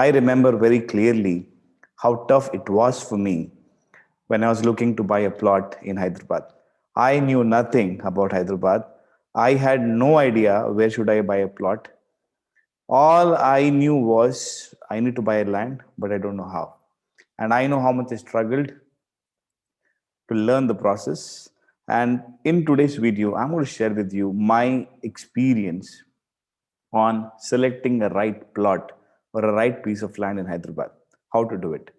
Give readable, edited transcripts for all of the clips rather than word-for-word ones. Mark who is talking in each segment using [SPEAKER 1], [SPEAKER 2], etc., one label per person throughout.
[SPEAKER 1] I remember very clearly how tough it was for me when I was looking to buy a plot in Hyderabad. I knew nothing about Hyderabad. I had no idea where should I buy a plot. All I knew was I need to buy a land, but I don't know how. And I know how much I struggled to learn the process. And in today's video, I'm going to share with you my experience on selecting a right plot or a right piece of land in Hyderabad, how to do it.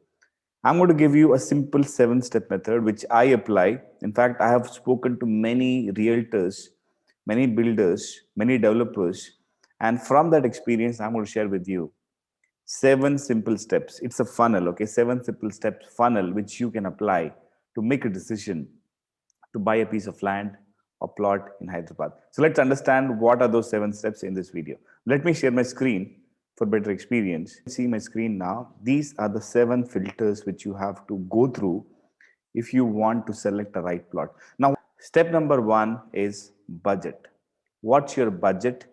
[SPEAKER 1] I'm going to give you a simple 7 step method which I apply. In fact, I have spoken to many realtors, many builders, many developers, and from that experience, I'm going to share with you 7 simple steps. It's a funnel, okay? 7 simple steps funnel which you can apply to make a decision to buy a piece of land or plot in Hyderabad. So let's understand what are those 7 steps in this video. Let me share my screen for better experience. See my screen now. These are the 7 filters which you have to go through if you want to select a right plot. Now, step number 1 is budget. What's your budget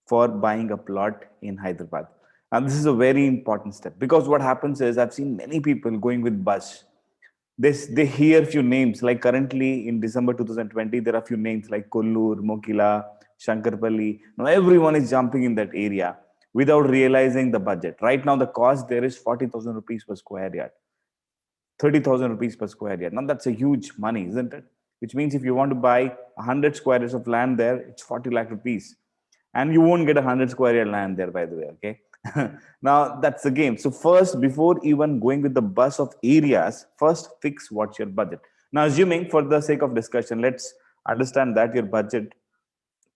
[SPEAKER 1] for buying a plot in Hyderabad? And this is a very important step because what happens is I've seen many people going with bus. They hear few names like currently in December 2020 there are few names like Kollur, Mokila, Shankarpalli. Now everyone is jumping in that area without realizing the budget. Right now the cost there is 40,000 rupees per square yard, 30,000 rupees per square yard. Now that's a huge money, isn't it? Which means if you want to buy 100 square yards of land there, it's 40 lakh rupees. And you won't get 100 square yard land there, by the way, okay? Now that's the game. So first, before even going with the bus of areas, first fix what's your budget. Now, assuming for the sake of discussion, let's understand that your budget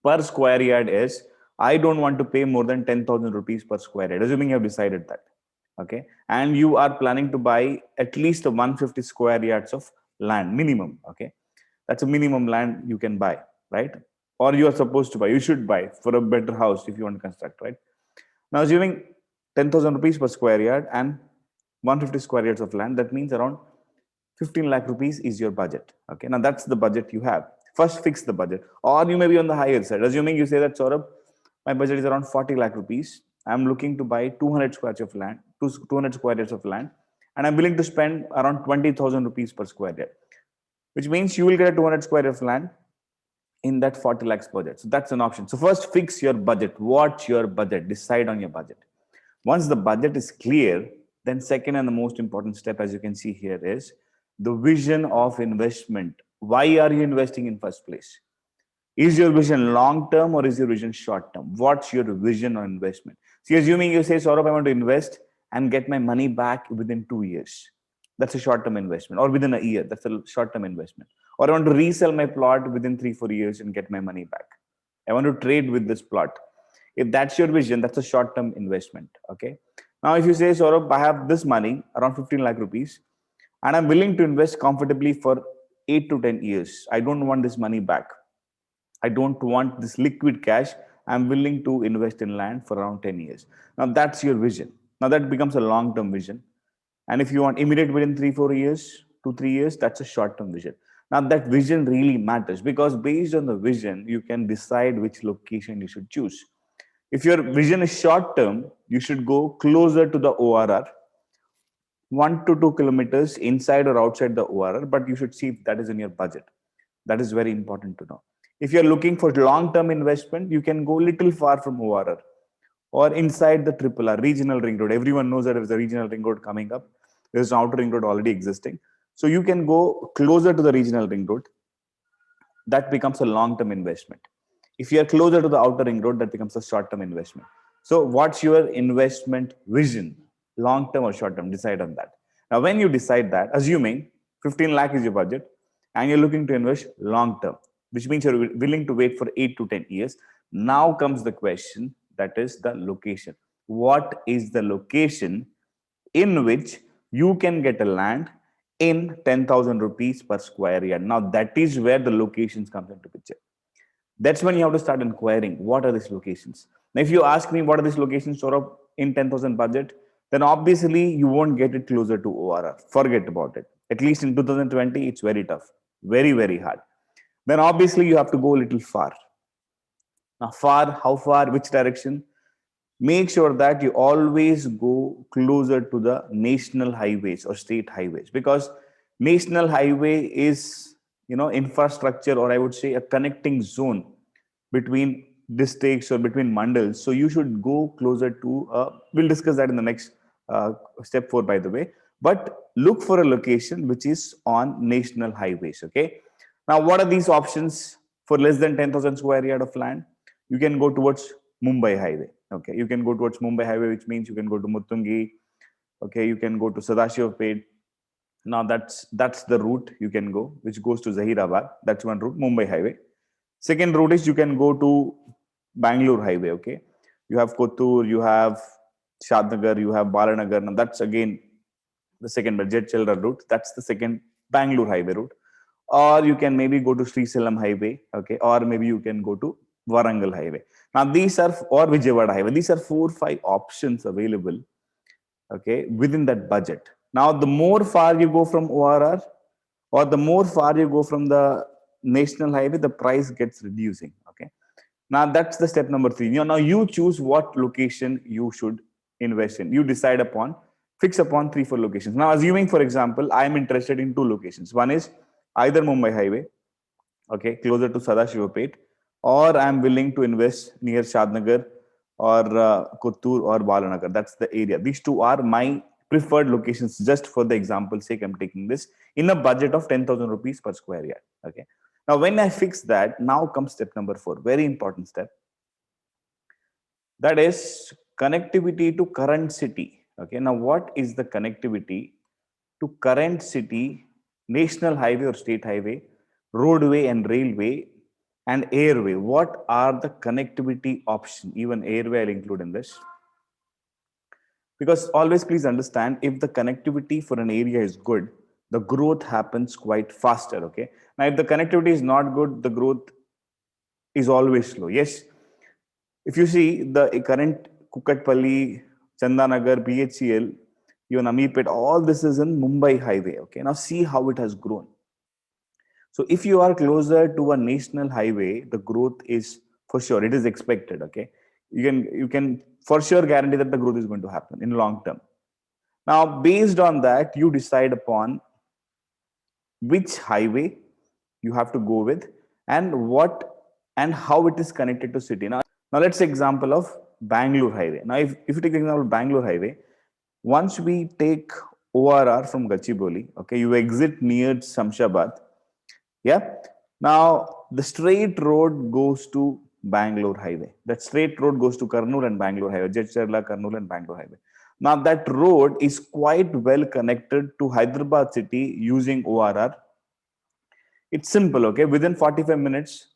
[SPEAKER 1] per square yard is, I don't want to pay more than 10,000 rupees per square yard, assuming you have decided that. Okay. And you are planning to buy at least 150 square yards of land minimum. Okay. That's a minimum land you can buy, right? Or you are supposed to buy, you should buy for a better house if you want to construct, right? Now, assuming 10,000 rupees per square yard and 150 square yards of land, that means around 15 lakh rupees is your budget. Okay, now that's the budget you have. First, fix the budget, or you may be on the higher side. Assuming you say that, Saurabh, my budget is around 40 lakh rupees. I'm looking to buy 200 square yards of land, 200 square yards of land, and I'm willing to spend around 20,000 rupees per square yard, which means you will get a 200 square yards of land in that 40 lakhs budget. So that's an option. So first fix your budget. What's your budget? Decide on your budget. Once the budget is clear, then second and the most important step, as you can see here, is the vision of investment. Why are you investing in first place? Is your vision long term or is your vision short term? What's your vision on investment? See, assuming you say, Saurabh, I want to invest and get my money back within 2 years. That's a short term investment. Or within a year. That's a short term investment. Or I want to resell my plot within 3-4 years and get my money back. I want to trade with this plot. If that's your vision, that's a short term investment. Okay. Now, if you say, Saurabh, I have this money, around 15 lakh rupees, and I'm willing to invest comfortably for 8 to 10 years. I don't want this money back. I don't want this liquid cash. I'm willing to invest in land for around 10 years. Now that's your vision. Now that becomes a long-term vision. And if you want immediate within 3-4 years, 2-3 years, that's a short-term vision. Now that vision really matters because based on the vision, you can decide which location you should choose. If your vision is short-term, you should go closer to the ORR, 1 to 2 kilometers inside or outside the ORR, but you should see if that is in your budget. That is very important to know. If you're looking for long-term investment, you can go little far from ORR or inside the triple R, regional ring road. Everyone knows that there's a regional ring road coming up. There's an outer ring road already existing. So you can go closer to the regional ring road. That becomes a long-term investment. If you are closer to the outer ring road, that becomes a short-term investment. So what's your investment vision? Long-term or short-term? Decide on that. Now, when you decide that, assuming 15 lakh is your budget and you're looking to invest long-term, which means you're willing to wait for 8 to 10 years. Now comes the question, that is the location. What is the location in which you can get a land in 10,000 rupees per square yard? Now that is where the locations comes into picture. That's when you have to start inquiring, what are these locations? Now, if you ask me what are these locations sort of in 10,000 budget, then obviously you won't get it closer to ORR. Forget about it. At least in 2020, it's very tough, very, very hard. Then obviously you have to go a little far. Now, far, how far, which direction? make sure that you always go closer to the national highways or state highways, because national highway is, infrastructure, or I would say a connecting zone between districts or between mandals. So you should go closer to, we'll discuss that in the next step 4, by the way. But look for a location which is on national highways. Okay. Now, what are these options for less than 10,000 square yard of land? You can go towards Mumbai highway. Okay. You can go towards Mumbai highway, which means you can go to Muttungi. Okay. You can go to Sadashivapet. Now that's the route you can go, which goes to Zahirabad. That's one route, Mumbai highway. Second route is you can go to Bangalore highway. Okay, you have Kottur, you have Shadnagar, you have Balanagar. Now that's again the second, but Jet Childra route. That's the second Bangalore highway route. Or you can maybe go to Srisalam highway. Okay, or maybe you can go to Warangal highway. Now these are, or Vijayawada highway. These are 4-5 options available, okay, within that budget. Now the more far you go from ORR, or the more far you go from the national highway, the price gets reducing. Okay, now that's the step number 3. Now you choose what location you should invest in. You decide upon, fix upon 3-4 locations. Now assuming, for example, I am interested in 2 locations. One is either Mumbai highway, okay, closer to Sadashivapet, or I'm willing to invest near Shadnagar or Kottur or Balanagar. That's the area. These 2 are my preferred locations. Just for the example sake, I'm taking this in a budget of 10,000 rupees per square yard. Okay. Now, when I fix that, now comes step number 4, very important step. That is connectivity to current city. Okay. Now, what is the connectivity to current city, national highway or state highway, roadway and railway, and airway? What are the connectivity option? Even airway I'll include in this. Because always please understand, if the connectivity for an area is good, the growth happens quite faster. Okay. Now, if the connectivity is not good, the growth is always slow. Yes. If you see the current Kukatpalli, Chandanagar, BHCL, even Ameerpet, all this is in Mumbai highway. Okay. Now see how it has grown. So if you are closer to a national highway, the growth is for sure, it is expected. Okay. You can for sure guarantee that the growth is going to happen in long term. Now, based on that, you decide upon which highway you have to go with, and what and how it is connected to city. Now let's take example of Bangalore highway. Now, if you take the example of Bangalore highway, once we take ORR from Gachibowli, okay, you exit near Shamshabad. Yeah. Now the straight road goes to Bangalore highway. That straight road goes to Kurnool and Bangalore highway, Jadcherla, Kurnool and Bangalore highway. Now that road is quite well connected to Hyderabad city using ORR. It's simple, okay? Within 45 minutes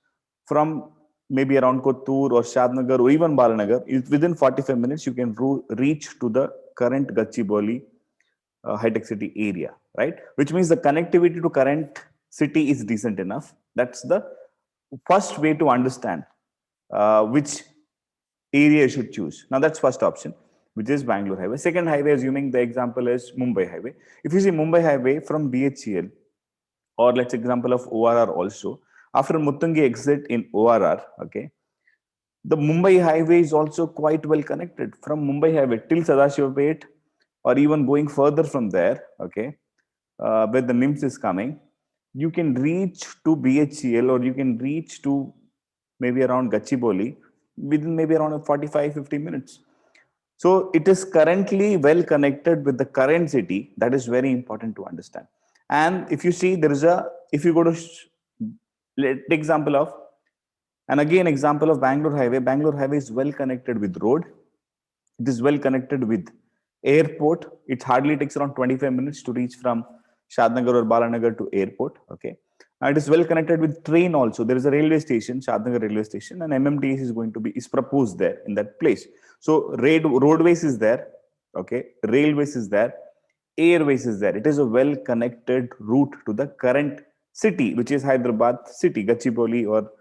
[SPEAKER 1] from maybe around Kottur or Shadnagar or even Balanagar, within 45 minutes you can reach to the current Gachibowli high-tech city area, right? Which means the connectivity to current city is decent enough. That's the first way to understand which area you should choose. Now that's first option, which is Bangalore highway. Second highway, assuming the example is Mumbai highway. If you see Mumbai highway from BHCL, or let's example of ORR also, after Muttungi exit in ORR, okay, the Mumbai highway is also quite well connected from Mumbai highway till Sadashivapet, or even going further from there, okay, where the NIMS is coming, you can reach to BHCL, or you can reach to maybe around Gachibowli within maybe around 45-50 minutes. So it is currently well connected with the current city. That is very important to understand. And if you see, there is a, if you go to, let example of, and again example of Bangalore highway. Bangalore highway is well connected with road. It is well connected with airport. It hardly takes around 25 minutes to reach from Shadnagar or Balanagar to airport. Okay. Now it is well connected with train also. There is a railway station, Shadnagar railway station, and MMTS is going to be, is proposed there in that place. So roadways is there. Okay. Railways is there. Airways is there. It is a well connected route to the current city, which is Hyderabad city, Gachibowli or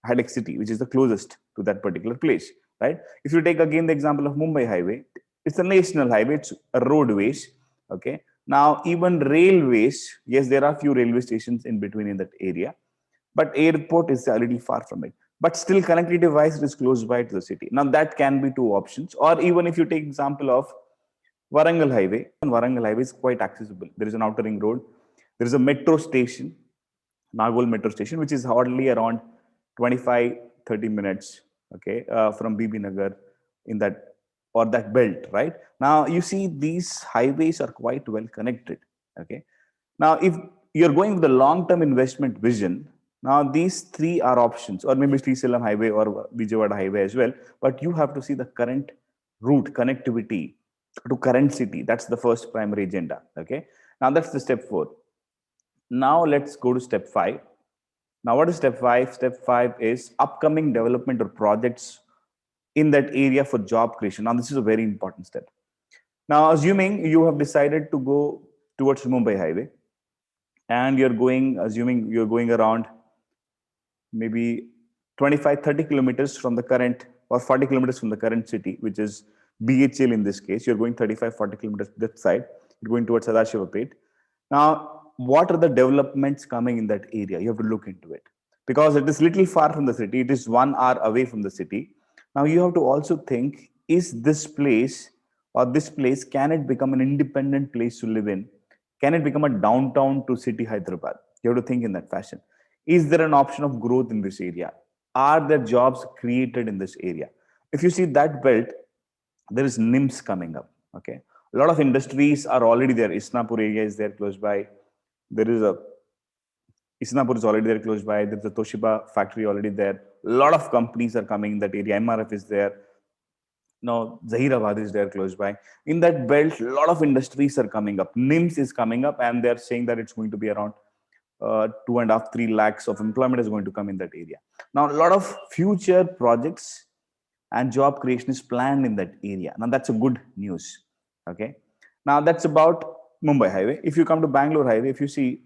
[SPEAKER 1] High-tech city, which is the closest to that particular place, right? If you take again the example of Mumbai highway, it's a national highway, it's a roadways, okay? Now, even railways, yes, there are few railway stations in between in that area, but airport is a little far from it. but still connectivity wise it is close by to the city. Now that can be two options. Or even if you take example of Warangal Highway, Warangal Highway is quite accessible. There is an outer ring road. There is a metro station, Nagol metro station, which is hardly around 25-30 minutes, okay, from BB Nagar in that or that belt, right? Now you see these highways are quite well connected, okay. Now, if you're going with the long-term investment vision, now these three are options, or maybe Srisalam Highway or Vijayawada Highway as well. But you have to see the current route connectivity to current city. That's the first primary agenda. Okay. Now that's the step 4. Now let's go to step 5. Now, what is step 5? Step 5 is upcoming development or projects in that area for job creation. Now, this is a very important step. Now, assuming you have decided to go towards Mumbai Highway, and assuming you're going around maybe 25-30 kilometers from the current, or 40 kilometers from the current city, which is BHL in this case. You're going 35-40 kilometers that side. You're going towards Sadashivapet. Now, what are the developments coming in that area? You have to look into it because it is little far from the city. It is 1 hour away from the city. Now, you have to also think: is this place or this place, can it become an independent place to live in? Can it become a downtown to city Hyderabad? You have to think in that fashion. Is there an option of growth in this area? Are there jobs created in this area? If you see that belt, there is NIMS coming up. Okay, a lot of industries are already there. Isnapur area is there close by. There is a Isnapur is already there close by. There's a Toshiba factory already there. A lot of companies are coming in that area. MRF is there. Now, Zahirabad is there close by. In that belt, a lot of industries are coming up. NIMS is coming up, and they're saying that it's going to be around 2.5-3 lakhs of employment is going to come in that area. Now, a lot of future projects and job creation is planned in that area. Now, that's a good news. Okay. Now, that's about Mumbai Highway. If you come to Bangalore Highway, if you see,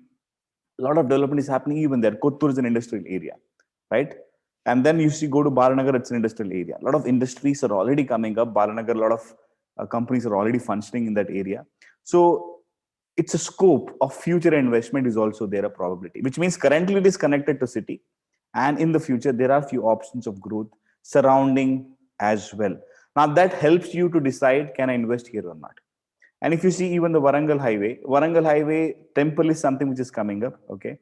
[SPEAKER 1] a lot of development is happening even there. Kottur is an industrial area, right? And then you see, go to Balanagar, it's an industrial area. A lot of industries are already coming up. Balanagar, a lot of companies are already functioning in that area. So it's a scope of future investment is also there, a probability, which means currently it is connected to city. And in the future, there are few options of growth surrounding as well. Now that helps you to decide, can I invest here or not? And if you see even the Warangal Highway temple is something which is coming up. Okay.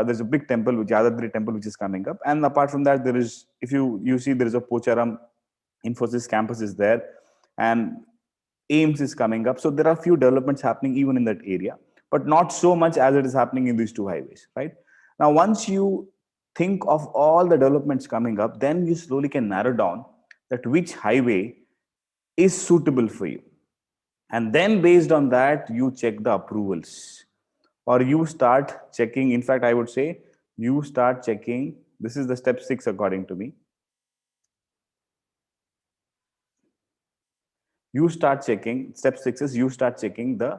[SPEAKER 1] There's a big temple, which Yadadri temple, which is coming up. And apart from that, there is, if you see, there is a Pocharam Infosys campus is there, and AIMS is coming up. So there are few developments happening even in that area, but not so much as it is happening in these two highways, right? Now, once you think of all the developments coming up, then you slowly can narrow down that which highway is suitable for you. And then based on that, you check the approvals, or you start checking. In fact, I would say you start checking. This is the step 6 according to me. You start checking, step 6 is you start checking the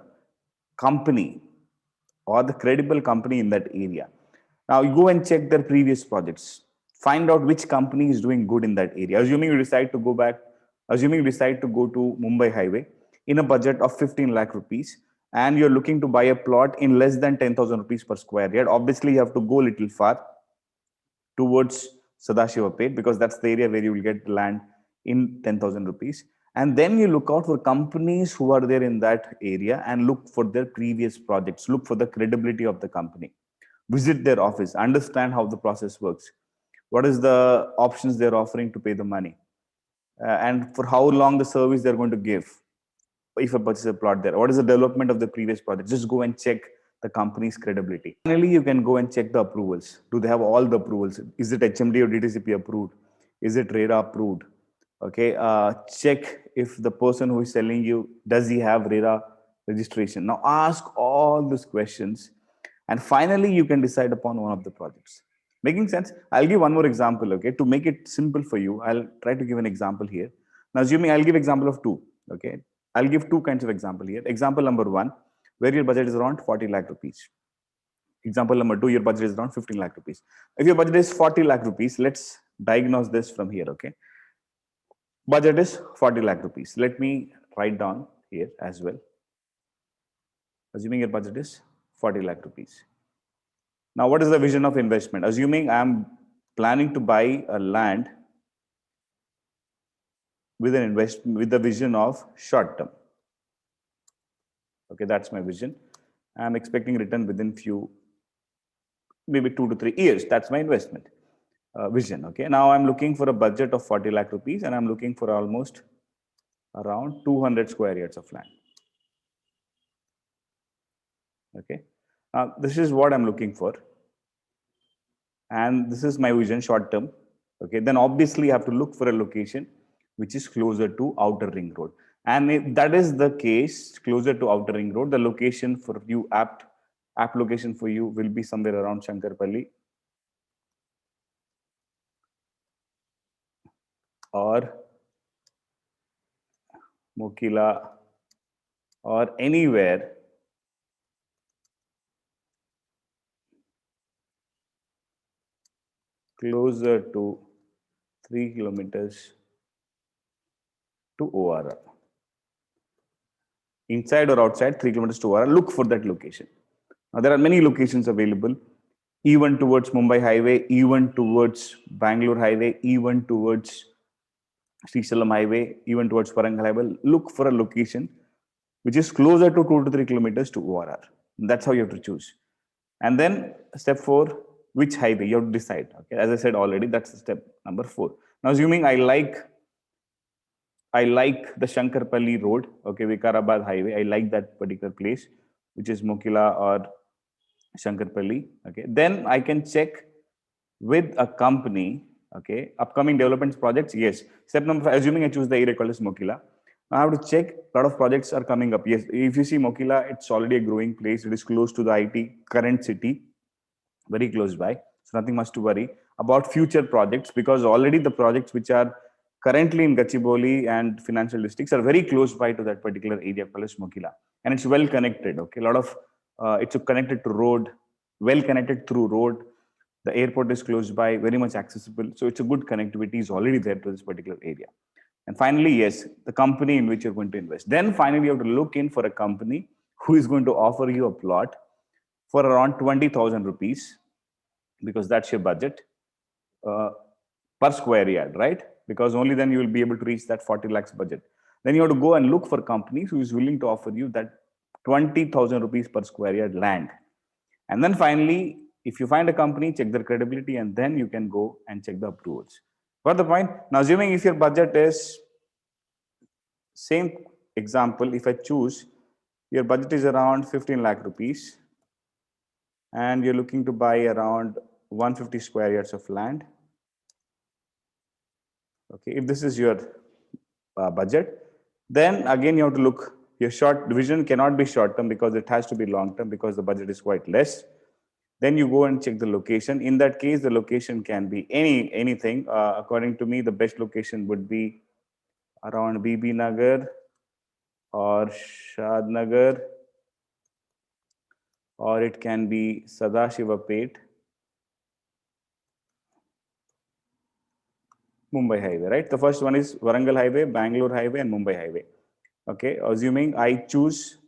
[SPEAKER 1] company or the credible company in that area. Now you go and check their previous projects. Find out which company is doing good in that area. Assuming you decide to go to Mumbai Highway in a budget of 15 lakh rupees, and you're looking to buy a plot in less than 10,000 rupees per square yard, obviously you have to go a little far towards Sadashivapet, because that's the area where you will get land in 10,000 rupees. And then you look out for companies who are there in that area and look for their previous projects, look for the credibility of the company, visit their office, understand how the process works, what is the options they're offering to pay the money, and for how long the service they're going to give if I purchase a plot there. What is the development of the previous project? Just go and check the company's credibility. Finally, you can go and check the approvals. Do they have all the approvals? Is it HMD or DTCP approved? Is it RERA approved? Okay, check if the person who is selling you, does he have RERA registration? Now ask all these questions, and finally you can decide upon one of the projects. Making sense? I'll give one more example. Okay, to make it simple for you, I'll try to give an example here. Now, assuming I'll give example of 2. Okay, I'll give 2 kinds of example here. Example number 1, where your budget is around 40 lakh rupees. Example number 2, your budget is around 15 lakh rupees. If your budget is 40 lakh rupees, let's diagnose this from here. Okay, budget is 40 lakh rupees. Let me write down here as well. Assuming your budget is 40 lakh rupees. Now, what is the vision of investment? Assuming I'm planning to buy a land with with the vision of short term. Okay, that's my vision. I'm expecting return within maybe 2 to 3 years. That's my investment vision. Okay, now I'm looking for a budget of 40 lakh rupees, and I'm looking for almost around 200 square yards of land. Okay, this is what I'm looking for, and this is my vision short term. Okay, then obviously you have to look for a location which is closer to outer ring road, and if that is the case, closer to outer ring road, the location for you apt location for you will be somewhere around Shankarpalli or Mokila or anywhere closer to 3 kilometers to ORR. Inside or outside 3 kilometers to ORR, look for that location. Now, there are many locations available, even towards Mumbai Highway, even towards Bangalore Highway, even towards Srisalam Highway, even towards Warangal Highway. Look for a location which is closer to 2 to 3 kilometers to ORR. That's how you have to choose. And then step 4, which highway you have to decide. Okay, as I said already, that's step number 4. Now, assuming I like the Shankarpalli road, okay, Vikarabad Highway. I like that particular place, which is Mokila or Shankarpalli. Okay, then I can check with a company. Okay, upcoming developments projects. Yes. Step number 5. Assuming I choose the area called as Mokila, I have to check. A lot of projects are coming up. Yes, if you see Mokila, it's already a growing place. It is close to the IT current city, very close by. So nothing much to worry about future projects, because already the projects which are currently in Gachibowli and financial districts are very close by to that particular area called as Mokila, and it's well connected. Okay, a lot of it's connected to road, well connected through road. The airport is close by, very much accessible. So it's a good connectivity is already there to this particular area. And finally, yes, the company in which you're going to invest. Then finally, you have to look in for a company who is going to offer you a plot for around 20,000 rupees, because that's your budget uh, per square yard, right? Because only then you will be able to reach that 40 lakhs budget. Then you have to go and look for companies who is willing to offer you that 20,000 rupees per square yard land. And then finally, if you find a company, check their credibility, and then you can go and check the approvals. Got the point? Now, assuming if your budget is, same example, if I choose, your budget is around 15 lakh rupees, and you're looking to buy around 150 square yards of land. Okay, if this is your budget, then again you have to look. Your short division cannot be short term, because it has to be long term, because the budget is quite less. Then you go and check the location. In that case, the location can be anything. According to me, the best location would be around BB Nagar or Shad Nagar, or it can be Sadashivapet, Mumbai Highway, right? The first one is Warangal Highway, Bangalore Highway, and Mumbai Highway. Okay, assuming I choose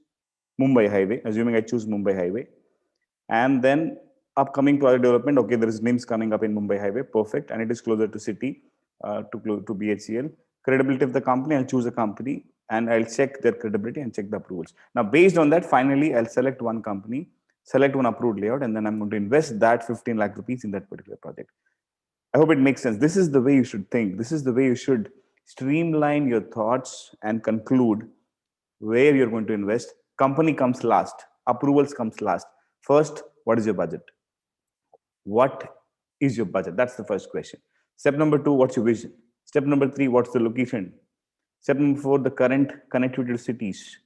[SPEAKER 1] Mumbai Highway, and then upcoming project development. Okay, there is NIMS coming up in Mumbai Highway, perfect, and it is closer to city, to BHCL. Credibility of the company, I'll choose a company and I'll check their credibility and check the approvals. Now, based on that, finally, I'll select one company, select one approved layout, and then I'm going to invest that 15 lakh rupees in that particular project. I hope it makes sense. This is the way you should think. This is the way you should streamline your thoughts and conclude where you're going to invest. Company comes last, approvals comes last. First, what is your budget? What is your budget? That's the first question. Step number 2, what's your vision? Step number 3, what's the location? Step number 4, the current connectivity to cities.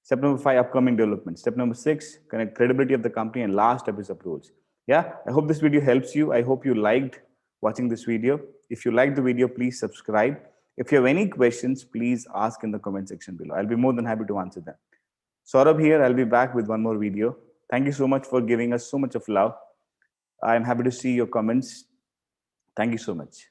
[SPEAKER 1] Step number 5, upcoming development. Step number 6, credibility of the company. And last step is approvals. Yeah, I hope this video helps you. I hope you liked watching this video. If you liked the video, please subscribe. If you have any questions, please ask in the comment section below. I'll be more than happy to answer them. Saurabh here. I'll be back with one more video. Thank you so much for giving us so much of love. I'm happy to see your comments. Thank you so much.